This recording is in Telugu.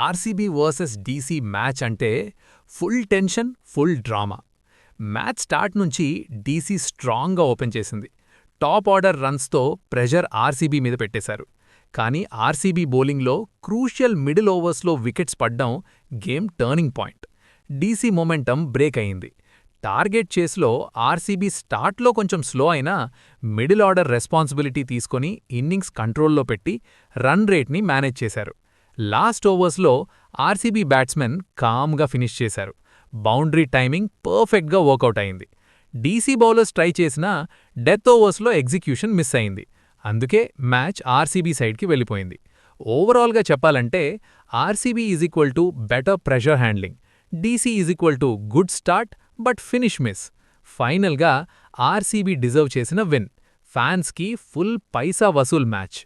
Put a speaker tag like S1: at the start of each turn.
S1: ఆర్సీబీ వర్సెస్ డీసీ మ్యాచ్ అంటే full tension, full drama. Match start నుంచి డీసీ స్ట్రాంగ్గా ఓపెన్ చేసింది. టాప్ ఆర్డర్ రన్స్తో ప్రెషర్ ఆర్సీబీ మీద పెట్టేశారు. కానీ ఆర్సీబీ బౌలింగ్లో క్రూషియల్ మిడిల్ ఓవర్స్లో వికెట్స్ పడ్డం game turning point. DC momentum break అయింది. టార్గెట్ చేస్లో ఆర్సీబీ స్టార్ట్లో కొంచెం స్లో అయినా మిడిల్ ఆర్డర్ రెస్పాన్సిబిలిటీ తీసుకొని ఇన్నింగ్స్ కంట్రోల్లో పెట్టి రన్ రేట్ని మేనేజ్ చేశారు. లాస్ట్ ఓవర్స్లో ఆర్సీబీ బ్యాట్స్మెన్ కామ్గా ఫినిష్ చేశారు. బౌండరీ టైమింగ్ పర్ఫెక్ట్గా వర్కౌట్ అయింది. డీసీ బౌలర్స్ ట్రై చేసినా డెత్ ఓవర్స్లో ఎగ్జిక్యూషన్ మిస్ అయింది. అందుకే మ్యాచ్ ఆర్సీబీ సైడ్కి వెళ్ళిపోయింది. ఓవరాల్గా చెప్పాలంటే RCB = better pressure handling, DC = good start but finish miss. ఫైనల్గా ఆర్సీబీ డిజర్వ్ చేసిన విన్. ఫ్యాన్స్కి ఫుల్ పైసా వసూల్ మ్యాచ్.